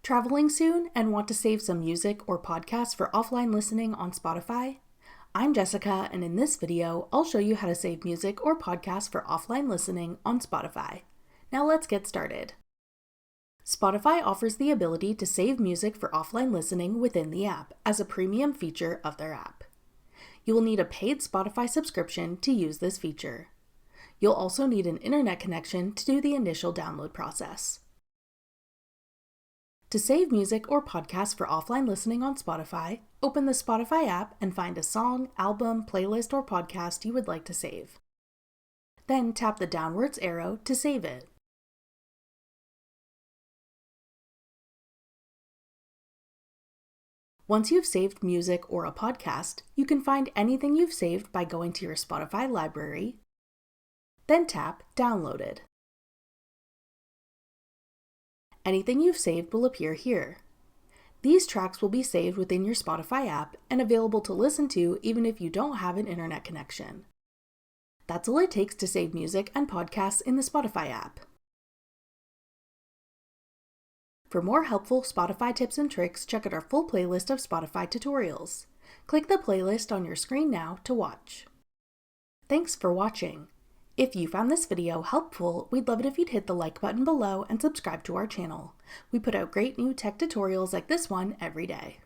Traveling soon and want to save some music or podcasts for offline listening on Spotify? I'm Jessica, and in this video, I'll show you how to save music or podcasts for offline listening on Spotify. Now let's get started. Spotify offers the ability to save music for offline listening within the app as a premium feature of their app. You will need a paid Spotify subscription to use this feature. You'll also need an internet connection to do the initial download process. To save music or podcasts for offline listening on Spotify, open the Spotify app and find a song, album, playlist, or podcast you would like to save. Then tap the downwards arrow to save it. Once you've saved music or a podcast, you can find anything you've saved by going to your Spotify library, then tap Downloaded. Anything you've saved will appear here. These tracks will be saved within your Spotify app and available to listen to even if you don't have an internet connection. That's all it takes to save music and podcasts in the Spotify app. For more helpful Spotify tips and tricks, check out our full playlist of Spotify tutorials. Click the playlist on your screen now to watch. Thanks for watching. If you found this video helpful, we'd love it if you'd hit the like button below and subscribe to our channel. We put out great new tech tutorials like this one every day.